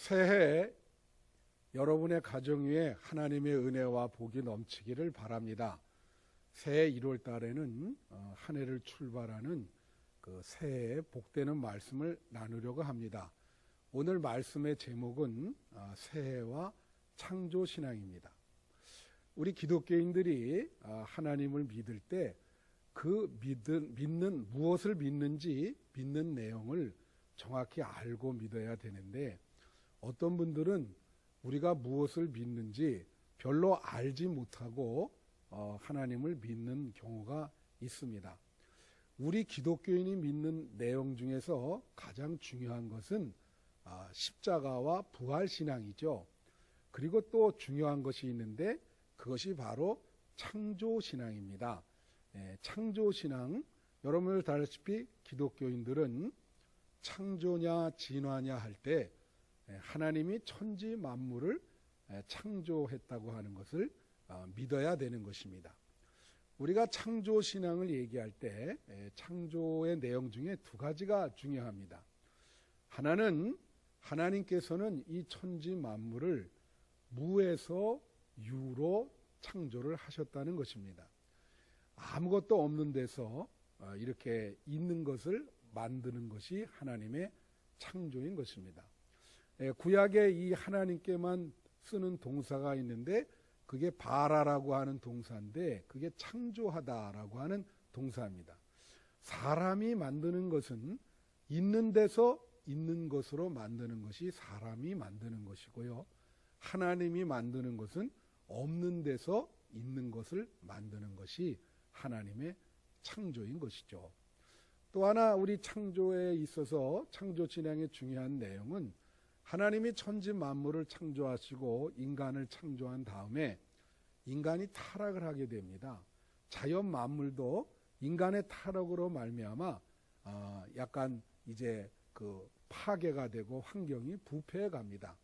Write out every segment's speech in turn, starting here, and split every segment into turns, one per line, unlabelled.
새해 여러분의 가정 위에 하나님의 은혜와 복이 넘치기를 바랍니다. 새해 1월 달에는 한 해를 출발하는 그 새해에 복되는 말씀을 나누려고 합니다. 오늘 말씀의 제목은 새해와 창조신앙입니다. 우리 기독교인들이 하나님을 믿을 때 그 믿는 무엇을 믿는지 믿는 내용을 정확히 알고 믿어야 되는데, 어떤 분들은 우리가 무엇을 믿는지 별로 알지 못하고 하나님을 믿는 경우가 있습니다. 우리 기독교인이 믿는 내용 중에서 가장 중요한 것은 십자가와 부활신앙이죠. 그리고 또 중요한 것이 있는데 그것이 바로 창조신앙입니다. 창조신앙, 여러분들 다 알다시피 기독교인들은 창조냐 진화냐 할 때 하나님이 천지 만물을 창조했다고 하는 것을 믿어야 되는 것입니다. 우리가 창조신앙을 얘기할 때 창조의 내용 중에 두 가지가 중요합니다. 하나는 하나님께서는 이 천지 만물을 무에서 유로 창조를 하셨다는 것입니다. 아무것도 없는 데서 이렇게 있는 것을 만드는 것이 하나님의 창조인 것입니다. 구약에 이 하나님께만 쓰는 동사가 있는데 그게 바라라고 하는 동사인데 그게 창조하다라고 하는 동사입니다. 사람이 만드는 것은 있는 데서 있는 것으로 만드는 것이 사람이 만드는 것이고요. 하나님이 만드는 것은 없는 데서 있는 것을 만드는 것이 하나님의 창조인 것이죠. 또 하나 우리 창조에 있어서 창조신앙의 중요한 내용은 하나님이 천지 만물을 창조하시고 인간을 창조한 다음에 인간이 타락을 하게 됩니다. 자연 만물도 인간의 타락으로 말미암아 약간 이제 그 파괴가 되고 환경이 부패해 갑니다.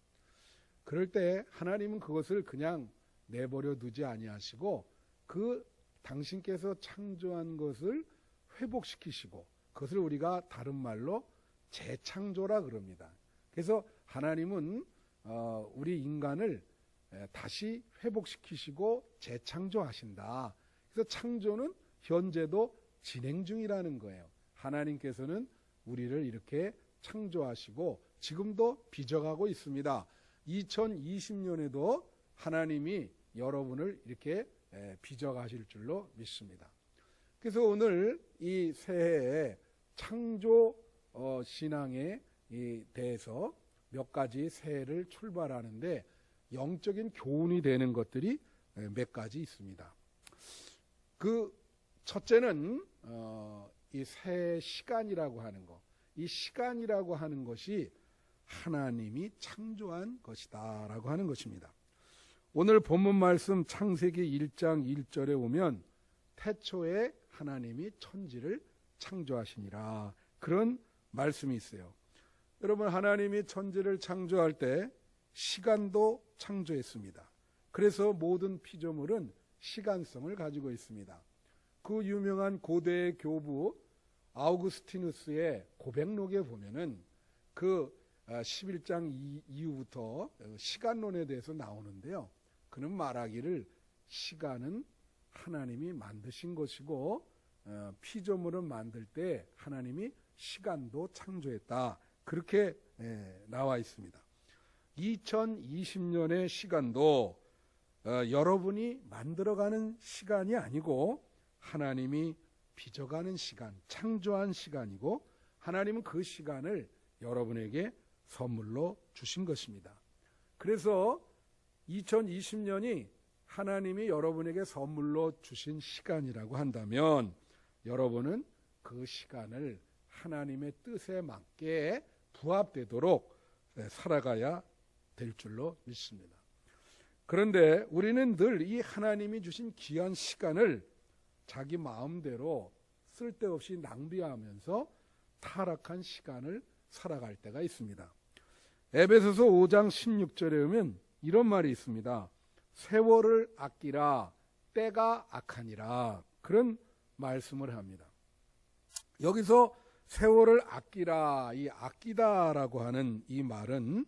그럴 때 하나님은 그것을 그냥 내버려 두지 아니하시고 그 당신께서 창조한 것을 회복시키시고 그것을 우리가 다른 말로 재창조라 그럽니다. 그래서 하나님은 우리 인간을 다시 회복시키시고 재창조하신다. 그래서 창조는 현재도 진행 중이라는 거예요. 하나님께서는 우리를 이렇게 창조하시고 지금도 빚어가고 있습니다. 2020년에도 하나님이 여러분을 이렇게 빚어가실 줄로 믿습니다. 그래서 오늘 이 새해에 창조 신앙에 대해서 몇 가지 새해를 출발하는데 영적인 교훈이 되는 것들이 몇 가지 있습니다. 그 첫째는 이 새해 시간이라고 하는 것, 이 시간이라고 하는 것이 하나님이 창조한 것이다 라고 하는 것입니다. 오늘 본문 말씀 창세기 1장 1절에 오면 태초에 하나님이 천지를 창조하시니라, 그런 말씀이 있어요. 여러분, 하나님이 천지를 창조할 때 시간도 창조했습니다. 그래서 모든 피조물은 시간성을 가지고 있습니다. 그 유명한 고대의 교부 아우구스티누스의 고백록에 보면은 그 11장 이후부터 시간론에 대해서 나오는데요. 그는 말하기를 시간은 하나님이 만드신 것이고 피조물을 만들 때 하나님이 시간도 창조했다. 그렇게 나와 있습니다. 2020년의 시간도 여러분이 만들어가는 시간이 아니고 하나님이 빚어가는 시간, 창조한 시간이고 하나님은 그 시간을 여러분에게 선물로 주신 것입니다. 그래서 2020년이 하나님이 여러분에게 선물로 주신 시간이라고 한다면 여러분은 그 시간을 하나님의 뜻에 맞게 부합되도록 살아가야 될 줄로 믿습니다. 그런데 우리는 늘 이 하나님이 주신 귀한 시간을 자기 마음대로 쓸데없이 낭비하면서 타락한 시간을 살아갈 때가 있습니다. 에베소서 5장 16절에 보면 이런 말이 있습니다. 세월을 아끼라 때가 악하니라, 그런 말씀을 합니다. 여기서 세월을 아끼라, 이 아끼다라고 하는 이 말은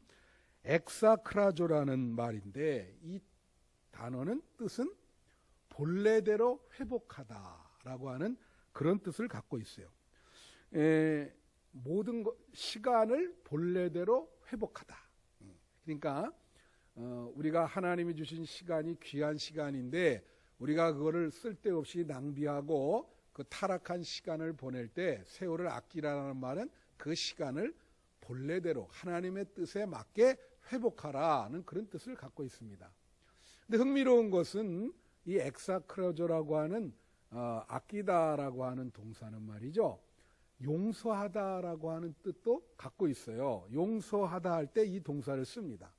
엑사크라조라는 말인데 이 단어는 뜻은 본래대로 회복하다라고 하는 그런 뜻을 갖고 있어요. 모든 시간을 본래대로 회복하다. 그러니까 우리가 하나님이 주신 시간이 귀한 시간인데 우리가 그거를 쓸데없이 낭비하고 그 타락한 시간을 보낼 때 세월을 아끼라는 말은 그 시간을 본래대로 하나님의 뜻에 맞게 회복하라는 그런 뜻을 갖고 있습니다. 근데 흥미로운 것은 이 엑사크라조라고 하는 아끼다라고 하는 동사는 말이죠. 용서하다라고 하는 뜻도 갖고 있어요. 용서하다 할 때 이 동사를 씁니다.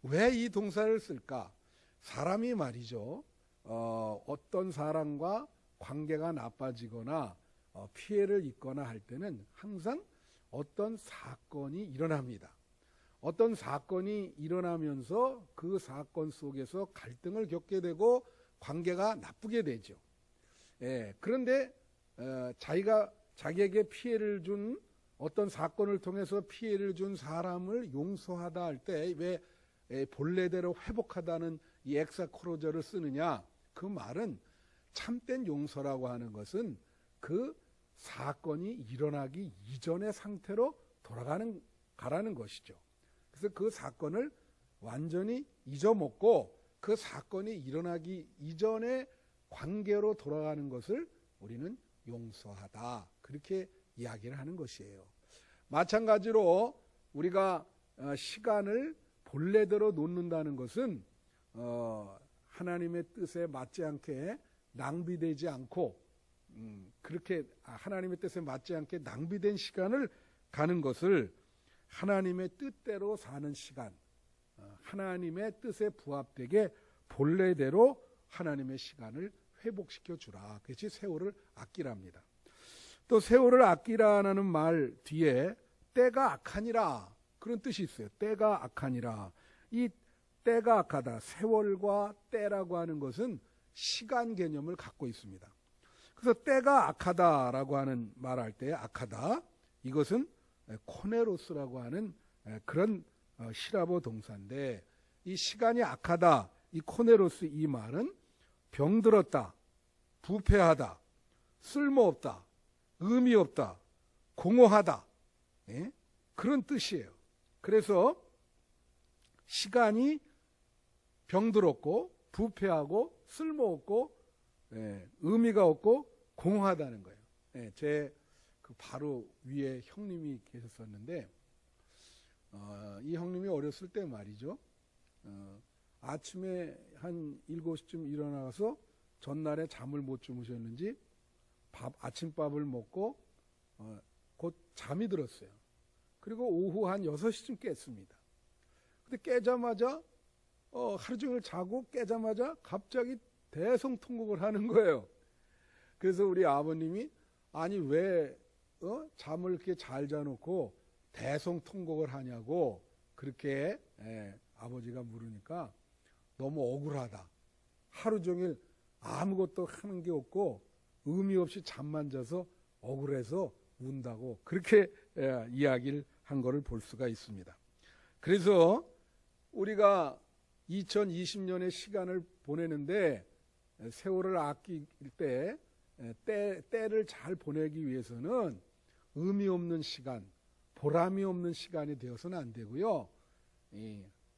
왜 이 동사를 쓸까? 사람이 말이죠. 어떤 사람과 관계가 나빠지거나 피해를 입거나 할 때는 항상 어떤 사건이 일어납니다. 어떤 사건이 일어나면서 그 사건 속에서 갈등을 겪게 되고 관계가 나쁘게 되죠. 그런데 자기에게 피해를 준 어떤 사건을 통해서 피해를 준 사람을 용서하다 할 때 왜 본래대로 회복하다는 이 엑사크로저를 쓰느냐? 그 말은 참된 용서라고 하는 것은 그 사건이 일어나기 이전의 상태로 가라는 것이죠. 그래서 그 사건을 완전히 잊어먹고 그 사건이 일어나기 이전의 관계로 돌아가는 것을 우리는 용서하다. 그렇게 이야기를 하는 것이에요. 마찬가지로 우리가 시간을 본래대로 놓는다는 것은 하나님의 뜻에 맞지 않게 낭비되지 않고 그렇게 하나님의 뜻에 맞지 않게 낭비된 시간을 가는 것을 하나님의 뜻대로 사는 시간, 하나님의 뜻에 부합되게 본래대로 하나님의 시간을 회복시켜 주라. 그것이 세월을 아끼랍니다. 또 세월을 아끼라는 말 뒤에 때가 악하니라 그런 뜻이 있어요. 때가 악하니라. 이 때가 악하다. 세월과 때라고 하는 것은 시간 개념을 갖고 있습니다. 그래서 때가 악하다라고 하는 말할 때 악하다. 이것은 코네로스라고 하는 그런 히라보 동사인데 이 시간이 악하다. 이 코네로스 이 말은 병들었다. 부패하다. 쓸모없다. 의미 없다. 공허하다. 그런 뜻이에요. 그래서 시간이 병들었고 부패하고 쓸모없고 의미가 없고 공허하다는 거예요. 제 그 바로 위에 형님이 계셨었는데 이 형님이 어렸을 때 말이죠. 아침에 한 7시쯤 일어나서 전날에 잠을 못 주무셨는지 아침밥을 먹고 곧 잠이 들었어요. 그리고 오후 한 6시쯤 깼습니다. 근데 깨자마자 하루 종일 자고 깨자마자 갑자기 대성통곡을 하는 거예요. 그래서 우리 아버님이 아니 왜 잠을 이렇게 잘 자놓고 대성통곡을 하냐고 그렇게 아버지가 물으니까 너무 억울하다. 하루 종일 아무것도 하는 게 없고 의미 없이 잠만 자서 억울해서 운다고 그렇게 이야기를 한 것을 볼 수가 있습니다. 그래서 우리가 2020년의 시간을 보내는데 세월을 아낄 때 때를 잘 보내기 위해서는 의미 없는 시간, 보람이 없는 시간이 되어서는 안 되고요.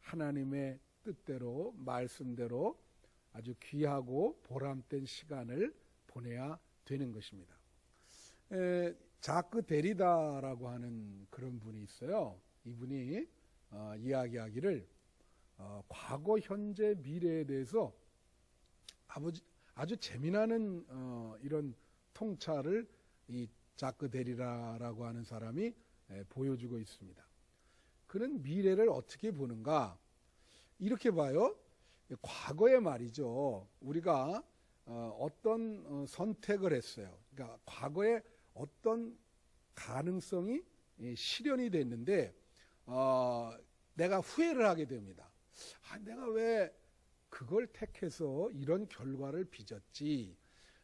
하나님의 뜻대로 말씀대로 아주 귀하고 보람된 시간을 보내야 되는 것입니다. 자크 데리다라고 하는 그런 분이 있어요. 이분이 이야기하기를 과거, 현재, 미래에 대해서 아주 재미나는 이런 통찰을 이 자크 데리다라고 하는 사람이 보여주고 있습니다. 그는 미래를 어떻게 보는가? 이렇게 봐요. 과거에 말이죠. 우리가 어떤 선택을 했어요. 그러니까 과거에 어떤 가능성이 실현이 됐는데 내가 후회를 하게 됩니다. 내가 왜 그걸 택해서 이런 결과를 빚었지?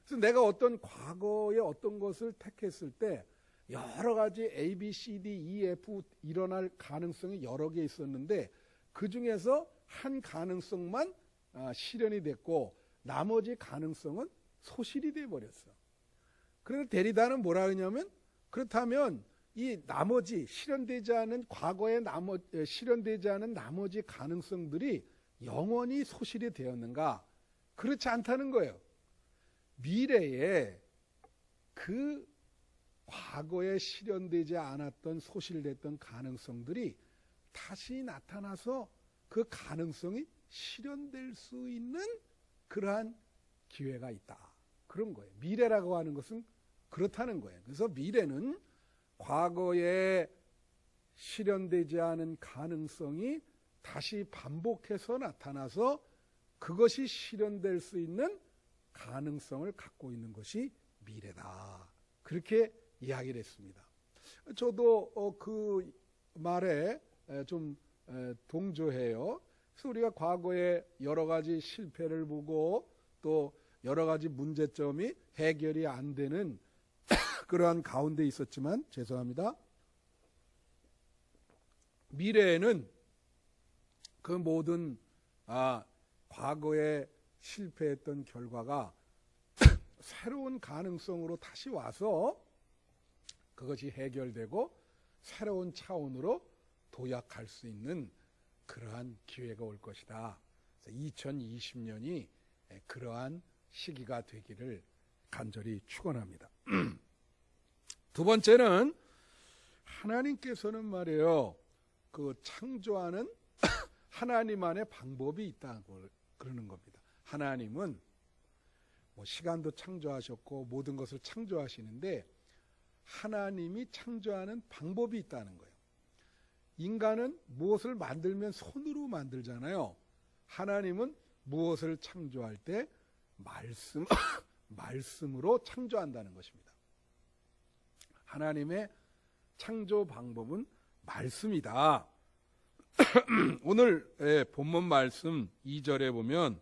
그래서 내가 어떤 과거에 어떤 것을 택했을 때 여러 가지 A, B, C, D, E, F 일어날 가능성이 여러 개 있었는데 그 중에서 한 가능성만 실현이 됐고 나머지 가능성은 소실이 돼버렸어. 그래서 데리다는 뭐라 하냐면 그렇다면 이 나머지 실현되지 않은 과거의 실현되지 않은 나머지 가능성들이 영원히 소실이 되었는가? 그렇지 않다는 거예요. 미래에 그 과거에 실현되지 않았던 소실됐던 가능성들이 다시 나타나서 그 가능성이 실현될 수 있는 그러한 기회가 있다. 그런 거예요. 미래라고 하는 것은 그렇다는 거예요. 그래서 미래는 과거에 실현되지 않은 가능성이 다시 반복해서 나타나서 그것이 실현될 수 있는 가능성을 갖고 있는 것이 미래다. 그렇게 이야기를 했습니다. 저도 그 말에 좀 동조해요. 그래서 우리가 과거에 여러 가지 실패를 보고 또 여러 가지 문제점이 해결이 안 되는 그러한 가운데 있었지만 죄송합니다. 미래에는 그 모든 과거에 실패했던 결과가 새로운 가능성으로 다시 와서 그것이 해결되고 새로운 차원으로 도약할 수 있는 그러한 기회가 올 것이다. 2020년이 그러한 시기가 되기를 간절히 축원합니다. 두 번째는 하나님께서는 말이에요. 그 창조하는 하나님만의 방법이 있다고 그러는 겁니다. 하나님은 뭐 시간도 창조하셨고 모든 것을 창조하시는데 하나님이 창조하는 방법이 있다는 거예요. 인간은 무엇을 만들면 손으로 만들잖아요. 하나님은 무엇을 창조할 때 말씀으로 창조한다는 것입니다. 하나님의 창조 방법은 말씀이다. 오늘 본문 말씀 2절에 보면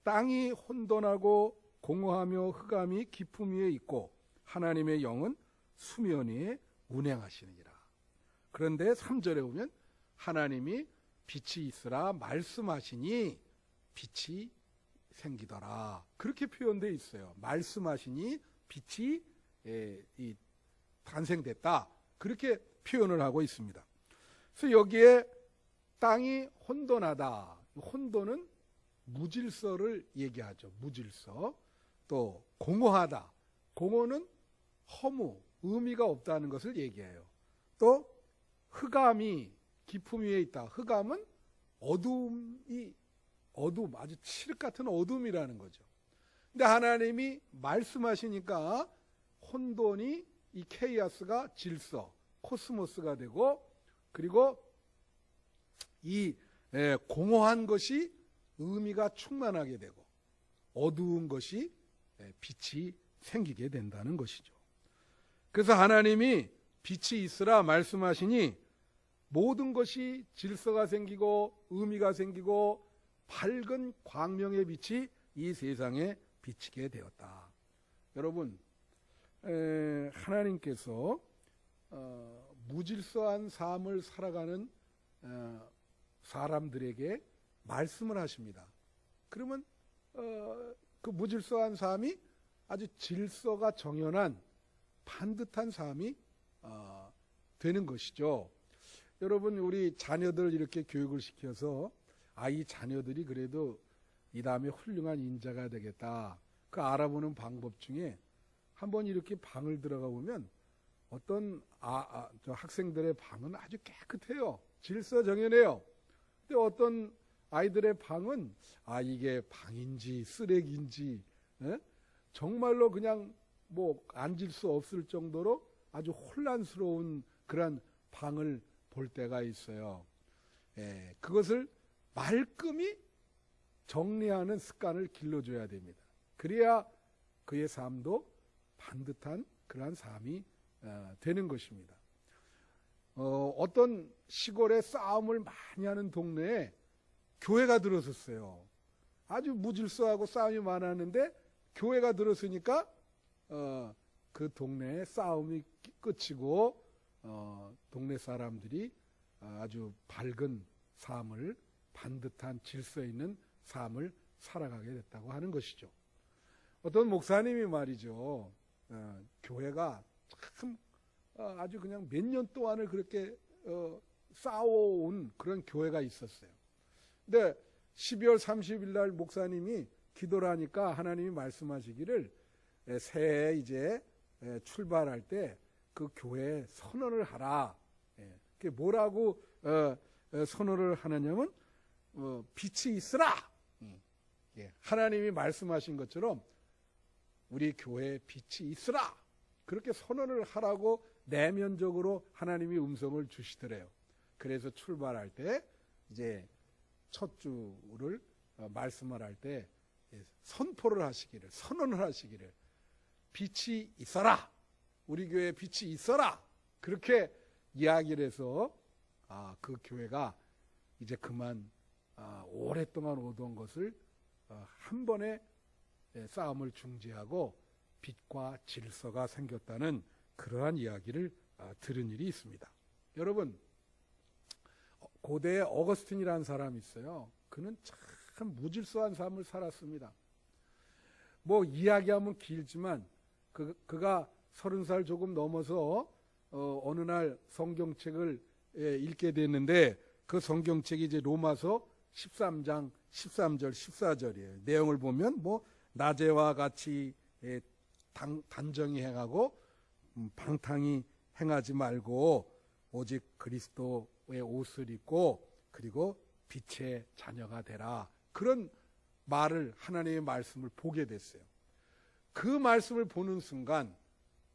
땅이 혼돈하고 공허하며 흑암이 깊음 위에 있고 하나님의 영은 수면 위에 운행하시느니라. 그런데 3절에 보면 하나님이 빛이 있으라 말씀하시니 빛이 생기더라. 그렇게 표현되어 있어요. 말씀하시니 빛이 탄생됐다. 그렇게 표현을 하고 있습니다. 그래서 여기에 땅이 혼돈하다. 혼돈은 무질서를 얘기하죠. 무질서. 또 공허하다. 공허는 허무, 의미가 없다는 것을 얘기해요. 또 흑암이 깊음 위에 있다. 흑암은 어둠, 아주 칠흑 같은 어둠이라는 거죠. 근데 하나님이 말씀하시니까 혼돈이 이 케이아스가 질서, 코스모스가 되고 그리고 이 공허한 것이 의미가 충만하게 되고 어두운 것이 빛이 생기게 된다는 것이죠. 그래서 하나님이 빛이 있으라 말씀하시니 모든 것이 질서가 생기고 의미가 생기고 밝은 광명의 빛이 이 세상에 비치게 되었다. 여러분, 하나님께서 무질서한 삶을 살아가는 사람들에게 말씀을 하십니다. 그러면 그 무질서한 삶이 아주 질서가 정연한 반듯한 삶이 되는 것이죠. 여러분, 우리 자녀들 이렇게 교육을 시켜서 이 자녀들이 그래도 이 다음에 훌륭한 인자가 되겠다. 그 알아보는 방법 중에 한번 이렇게 방을 들어가 보면 어떤 저 학생들의 방은 아주 깨끗해요. 질서 정연해요. 근데 어떤 아이들의 방은 이게 방인지 쓰레기인지 정말로 그냥 뭐 앉을 수 없을 정도로 아주 혼란스러운 그런 방을 볼 때가 있어요. 그것을 말끔히 정리하는 습관을 길러줘야 됩니다. 그래야 그의 삶도 반듯한 그러한 삶이 되는 것입니다. 어떤 시골에 싸움을 많이 하는 동네에 교회가 들어섰어요. 아주 무질서하고 싸움이 많았는데 교회가 들어서니까 그 동네에 싸움이 끝이고 동네 사람들이 아주 밝은 삶을, 반듯한 질서 있는 삶을 살아가게 됐다고 하는 것이죠. 어떤 목사님이 말이죠, 교회가 참 아주 그냥 몇 년 동안을 그렇게 싸워온 그런 교회가 있었어요. 근데 12월 30일 날 목사님이 기도를 하니까 하나님이 말씀하시기를 새해 이제 출발할 때 그 교회에 선언을 하라. 그게 뭐라고 선언을 하느냐면 빛이 있으라. 하나님이 말씀하신 것처럼 우리 교회에 빛이 있으라. 그렇게 선언을 하라고 내면적으로 하나님이 음성을 주시더래요. 그래서 출발할 때 이제 첫 주를 말씀을 할 때 선포를 하시기를, 선언을 하시기를, 빛이 있어라. 우리 교회에 빛이 있어라. 그렇게 이야기를 해서 그 교회가 이제 그만 오랫동안 오던 것을 한 번에 싸움을 중지하고 빛과 질서가 생겼다는 그러한 이야기를 들은 일이 있습니다. 여러분, 고대에 어거스틴이라는 사람이 있어요. 그는 참 무질서한 삶을 살았습니다. 뭐 이야기하면 길지만 그가 30살 조금 넘어서 어느 날 성경책을 읽게 됐는데 그 성경책이 이제 로마서 13장 13절 14절이에요. 내용을 보면 뭐 낮에와 같이 단정히 행하고 방탕히 행하지 말고 오직 그리스도의 옷을 입고 그리고 빛의 자녀가 되라. 그런 말을, 하나님의 말씀을 보게 됐어요. 그 말씀을 보는 순간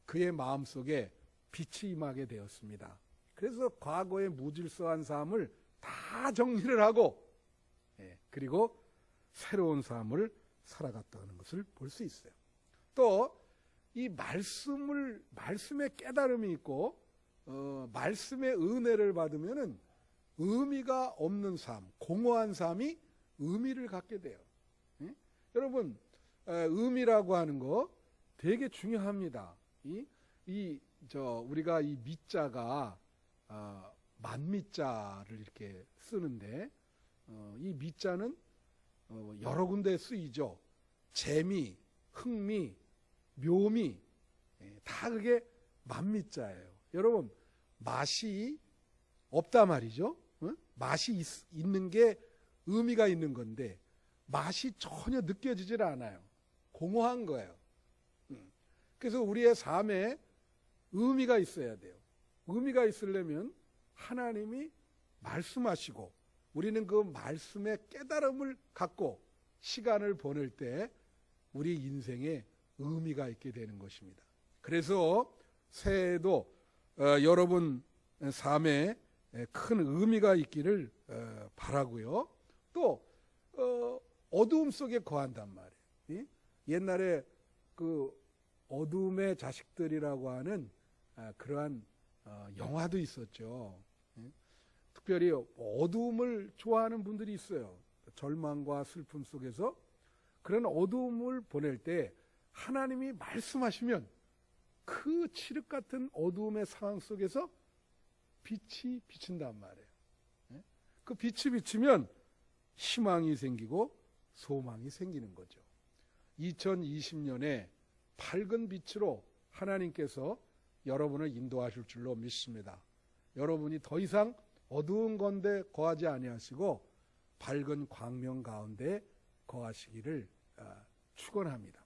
그의 마음속에 빛이 임하게 되었습니다. 그래서 과거의 무질서한 삶을 다 정리를 하고 그리고 새로운 삶을 살아갔다는 것을 볼 수 있어요. 또 이 말씀의 깨달음이 있고 말씀의 은혜를 받으면은 의미가 없는 삶, 공허한 삶이 의미를 갖게 돼요. 여러분, 의미라고 하는 거 되게 중요합니다. 우리가 이 미자가 만미자를 이렇게 쓰는데 이 미자는 여러 군데 쓰이죠. 재미, 흥미, 묘미, 다 그게 만미자예요. 여러분, 맛이 없다 말이죠. 맛이 있는 게 의미가 있는 건데 맛이 전혀 느껴지질 않아요. 공허한 거예요. 그래서 우리의 삶에 의미가 있어야 돼요. 의미가 있으려면 하나님이 말씀하시고 우리는 그 말씀의 깨달음을 갖고 시간을 보낼 때 우리 인생에 의미가 있게 되는 것입니다. 그래서 새해에도 여러분 삶에 큰 의미가 있기를 바라고요. 또 어두움 속에 거한단 말이에요. 옛날에 그 어둠의 자식들이라고 하는 그러한 영화도 있었죠. 특별히 어두움을 좋아하는 분들이 있어요. 절망과 슬픔 속에서 그런 어두움을 보낼 때 하나님이 말씀하시면 그 칠흑 같은 어두움의 상황 속에서 빛이 비친단 말이에요. 그 빛이 비치면 희망이 생기고 소망이 생기는 거죠. 2020년에 밝은 빛으로 하나님께서 여러분을 인도하실 줄로 믿습니다. 여러분이 더 이상 어두운 건데 거하지 아니하시고 밝은 광명 가운데 거하시기를 축원합니다.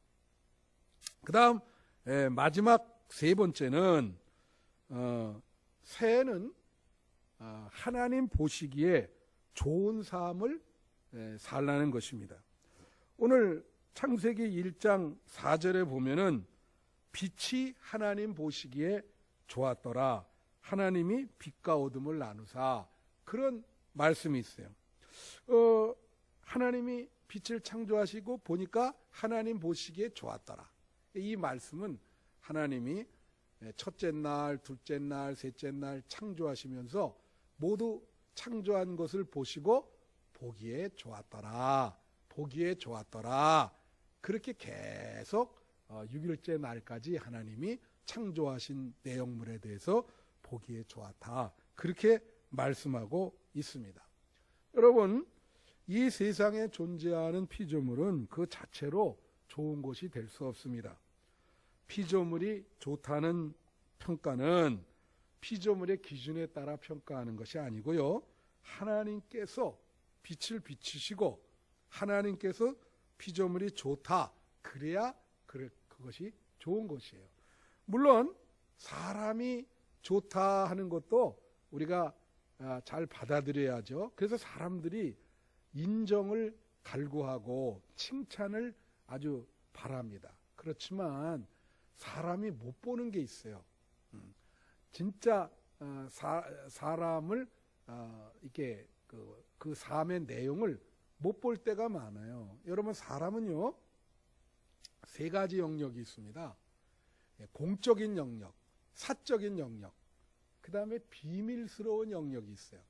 그 다음 마지막 세 번째는 새해는 하나님 보시기에 좋은 삶을 살라는 것입니다. 오늘 창세기 1장 4절에 보면은 빛이 하나님 보시기에 좋았더라. 하나님이 빛과 어둠을 나누사. 그런 말씀이 있어요. 하나님이 빛을 창조하시고 보니까 하나님 보시기에 좋았더라. 이 말씀은 하나님이 첫째 날, 둘째 날, 셋째 날 창조하시면서 모두 창조한 것을 보시고 보기에 좋았더라. 보기에 좋았더라. 그렇게 계속 6일째 날까지 하나님이 창조하신 내용물에 대해서 보기에 좋았다. 그렇게 말씀하고 있습니다. 여러분, 이 세상에 존재하는 피조물은 그 자체로 좋은 것이 될 수 없습니다. 피조물이 좋다는 평가는 피조물의 기준에 따라 평가하는 것이 아니고요. 하나님께서 빛을 비추시고 하나님께서 피조물이 좋다. 그래야 그것이 좋은 것이에요. 물론 사람이 좋다 하는 것도 우리가 잘 받아들여야죠. 그래서 사람들이 인정을 갈구하고 칭찬을 아주 바랍니다. 그렇지만 사람이 못 보는 게 있어요. 진짜 사람을 이렇게 그 삶의 내용을 못 볼 때가 많아요. 여러분, 사람은요 3가지 영역이 있습니다. 공적인 영역, 사적인 영역, 그 다음에 비밀스러운 영역이 있어요.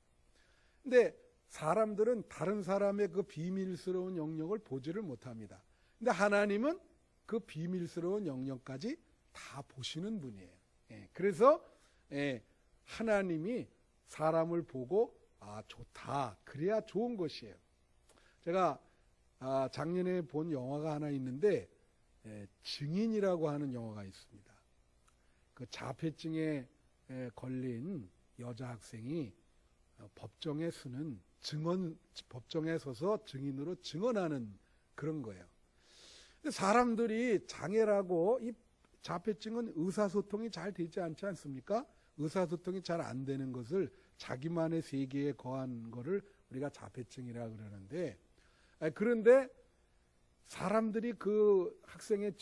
근데 사람들은 다른 사람의 그 비밀스러운 영역을 보지를 못합니다. 근데 하나님은 그 비밀스러운 영역까지 다 보시는 분이에요. 그래서 하나님이 사람을 보고 좋다. 그래야 좋은 것이에요. 제가 작년에 본 영화가 하나 있는데 증인이라고 하는 영화가 있습니다. 그 자폐증에 걸린 여자 학생이 법정에 서서 증인으로 증언하는 그런 거예요. 사람들이 장애라고 이 자폐증은 의사소통이 잘 되지 않지 않습니까? 의사소통이 잘 안 되는 것을 자기만의 세계에 거한 거를 우리가 자폐증이라 그러는데, 그런데 사람들이 그 학생의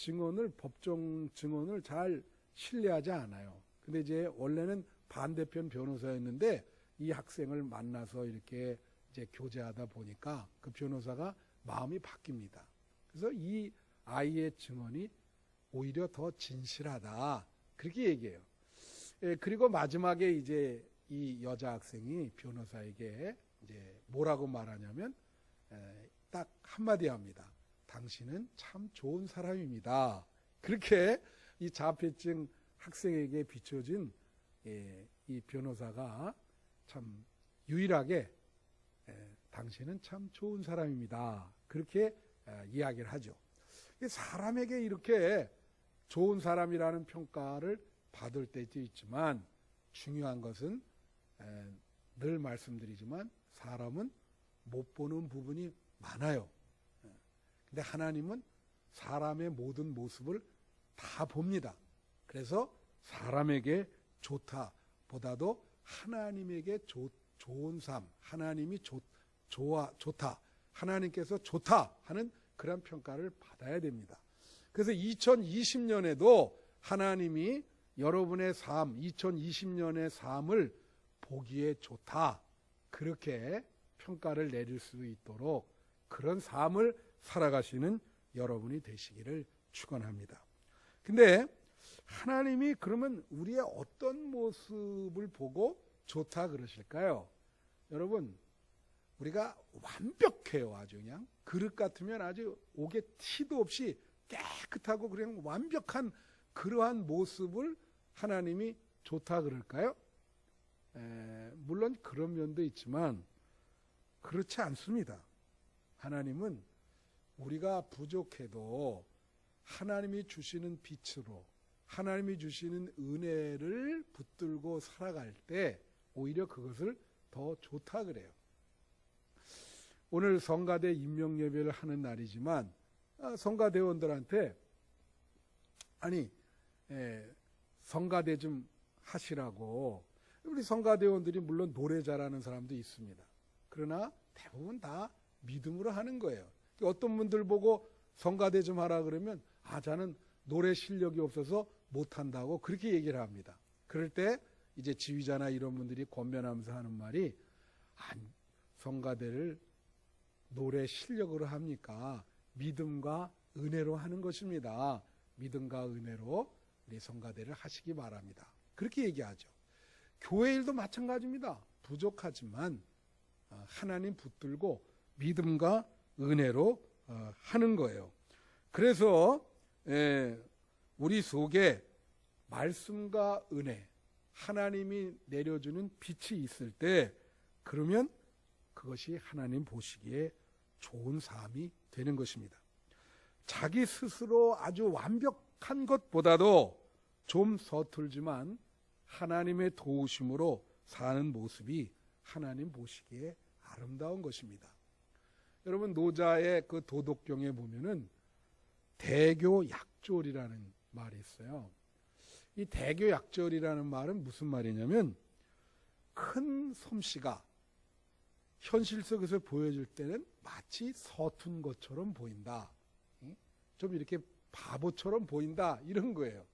법정 증언을 잘 신뢰하지 않아요. 근데 이제 원래는 반대편 변호사였는데 이 학생을 만나서 이렇게 이제 교제하다 보니까 그 변호사가 마음이 바뀝니다. 그래서 이 아이의 증언이 오히려 더 진실하다. 그렇게 얘기해요. 그리고 마지막에 이제 이 여자 학생이 변호사에게 이제 뭐라고 말하냐면 딱 한마디 합니다. 당신은 참 좋은 사람입니다. 그렇게 이 자폐증 학생에게 비춰진 이 변호사가 참 유일하게 당신은 참 좋은 사람입니다. 그렇게 이야기를 하죠. 사람에게 이렇게 좋은 사람이라는 평가를 받을 때도 있지만 중요한 것은 늘 말씀드리지만 사람은 못 보는 부분이 많아요. 근데 하나님은 사람의 모든 모습을 다 봅니다. 그래서 사람에게 좋다 보다도 하나님에게 좋은 삶, 하나님이 좋다, 하나님께서 좋다 하는 그런 평가를 받아야 됩니다. 그래서 2020년에도 하나님이 여러분의 삶, 2020년의 삶을 보기에 좋다, 그렇게 평가를 내릴 수 있도록 그런 삶을 살아가시는 여러분이 되시기를 축원합니다. 근데 하나님이 그러면 우리의 어떤 모습을 보고 좋다 그러실까요? 여러분, 우리가 완벽해요. 아주 그냥 그릇 같으면 아주 옥에 티도 없이 깨끗하고 그냥 완벽한 그러한 모습을 하나님이 좋다 그럴까요? 물론 그런 면도 있지만 그렇지 않습니다. 하나님은 우리가 부족해도 하나님이 주시는 빛으로 하나님이 주시는 은혜를 붙들고 살아갈 때 오히려 그것을 더 좋다 그래요. 오늘 성가대 임명예배를 하는 날이지만 성가대원들한테 성가대 좀 하시라고, 우리 성가대원들이 물론 노래 잘하는 사람도 있습니다. 그러나 대부분 다 믿음으로 하는 거예요. 어떤 분들 보고 성가대 좀 하라 그러면 저는 노래 실력이 없어서 못한다고 그렇게 얘기를 합니다. 그럴 때 이제 지휘자나 이런 분들이 권면하면서 하는 말이, 성가대를 노래 실력으로 합니까? 믿음과 은혜로 하는 것입니다. 믿음과 은혜로 우리 성가대를 하시기 바랍니다. 그렇게 얘기하죠. 교회 일도 마찬가지입니다. 부족하지만 하나님 붙들고 믿음과 은혜로 하는 거예요. 그래서 우리 속에 말씀과 은혜, 하나님이 내려주는 빛이 있을 때, 그러면 그것이 하나님 보시기에 좋은 삶이 되는 것입니다. 자기 스스로 아주 완벽한 것보다도 좀 서툴지만 하나님의 도우심으로 사는 모습이 하나님 보시기에 아름다운 것입니다. 여러분, 노자의 그 도덕경에 보면은 대교약졸이라는 말이 있어요. 이 대교약졸이라는 말은 무슨 말이냐면, 큰 솜씨가 현실 속에서 보여질 때는 마치 서툰 것처럼 보인다. 좀 이렇게 바보처럼 보인다. 이런 거예요.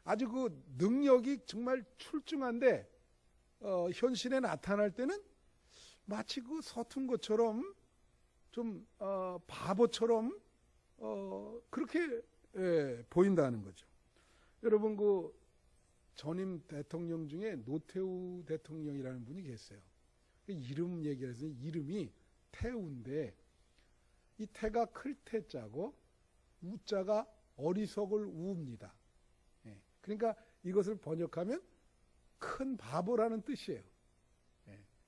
아주 그 능력이 정말 출중한데 현실에 나타날 때는 마치 그 서툰 것처럼 좀 바보처럼 그렇게 보인다는 거죠. 여러분, 그 전임 대통령 중에 노태우 대통령이라는 분이 계세요. 그 이름 얘기해서 이름이 태우인데, 이 태가 클 태자고 우자가 어리석을 우입니다. 그러니까 이것을 번역하면 큰 바보라는 뜻이에요.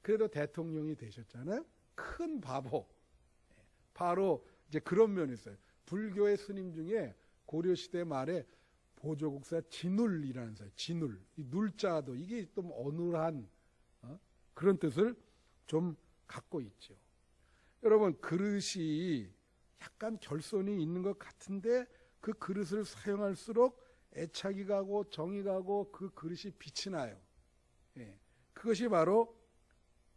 그래도 대통령이 되셨잖아요. 큰 바보. 바로 이제 그런 면이 있어요. 불교의 스님 중에 고려시대 말에 보조국사 진울이라는 사람, 진울. 이 눌자도 이게 좀 어눌한 그런 뜻을 좀 갖고 있죠. 여러분, 그릇이 약간 결손이 있는 것 같은데 그 그릇을 사용할수록 애착이 가고 정이 가고 그 그릇이 빛이 나요. 그것이 바로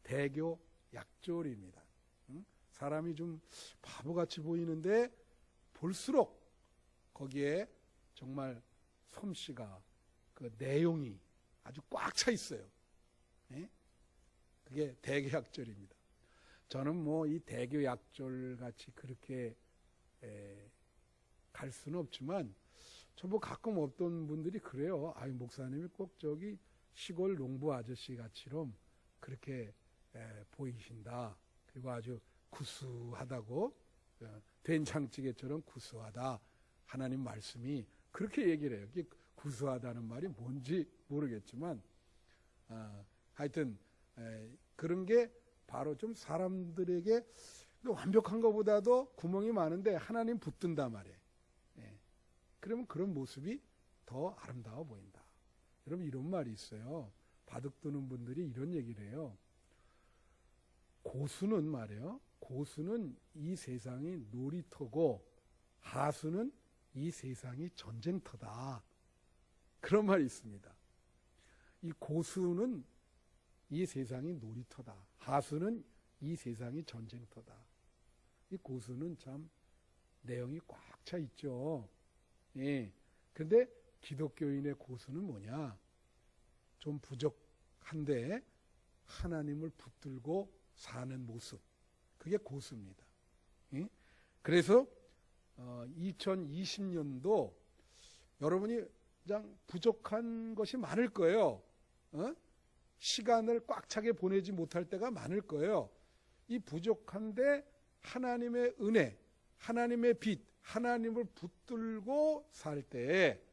대교 약졸입니다. 사람이 좀 바보같이 보이는데 볼수록 거기에 정말 솜씨가, 그 내용이 아주 꽉 차 있어요. 그게 대교 약졸입니다. 저는 뭐 이 대교 약졸 같이 그렇게 갈 수는 없지만, 저 뭐 가끔 어떤 분들이 그래요. 아유, 목사님이 꼭 저기 시골 농부 아저씨 같이럼 그렇게 보이신다. 그리고 아주 구수하다고, 된장찌개처럼 구수하다. 하나님 말씀이 그렇게 얘기를 해요. 구수하다는 말이 뭔지 모르겠지만, 하여튼 그런 게 바로 좀 사람들에게 완벽한 것보다도 구멍이 많은데 하나님 붙든단 말이에요. 그러면 그런 모습이 더 아름다워 보인다. 여러분, 이런 말이 있어요. 바둑 두는 분들이 이런 얘기를 해요. 고수는 말이에요. 고수는 이 세상이 놀이터고 하수는 이 세상이 전쟁터다. 그런 말이 있습니다. 이 고수는 이 세상이 놀이터다. 하수는 이 세상이 전쟁터다. 이 고수는 참 내용이 꽉 차 있죠. 그런데 기독교인의 고수는 뭐냐? 좀 부족한데 하나님을 붙들고 사는 모습. 그게 고수입니다. 그래서 2020년도 여러분이 그냥 부족한 것이 많을 거예요. 시간을 꽉 차게 보내지 못할 때가 많을 거예요. 이 부족한데 하나님의 은혜, 하나님의 빛, 하나님을 붙들고 살 때에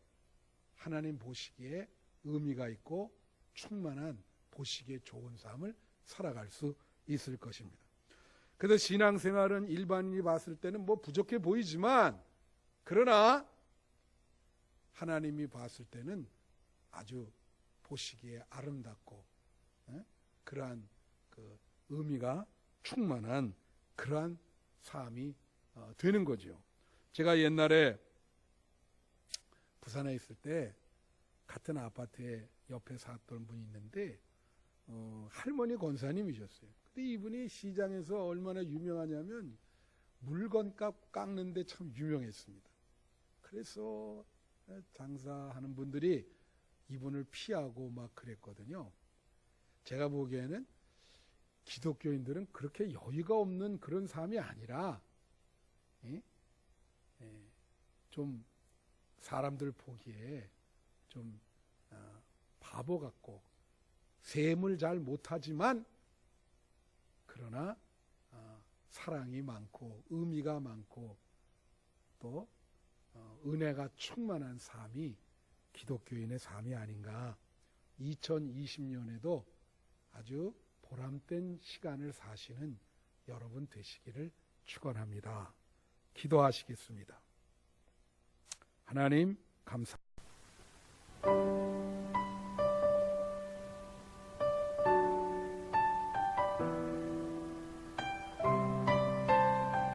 하나님 보시기에 의미가 있고 충만한, 보시기에 좋은 삶을 살아갈 수 있을 것입니다. 그래서 신앙생활은 일반인이 봤을 때는 뭐 부족해 보이지만, 그러나 하나님이 봤을 때는 아주 보시기에 아름답고 그러한 그 의미가 충만한 그러한 삶이 되는 거죠. 제가 옛날에 부산에 있을 때 같은 아파트에 옆에 살던 분이 있는데 할머니 권사님이셨어요. 근데 이분이 시장에서 얼마나 유명하냐면 물건값 깎는데 참 유명했습니다. 그래서 장사하는 분들이 이분을 피하고 막 그랬거든요. 제가 보기에는 기독교인들은 그렇게 여유가 없는 그런 삶이 아니라 좀 사람들 보기에 좀 바보 같고 셈을 잘 못하지만 그러나 사랑이 많고 의미가 많고 또 은혜가 충만한 삶이 기독교인의 삶이 아닌가. 2020년에도 아주 보람된 시간을 사시는 여러분 되시기를 축원합니다. 기도하시겠습니다. 하나님 감사합니다.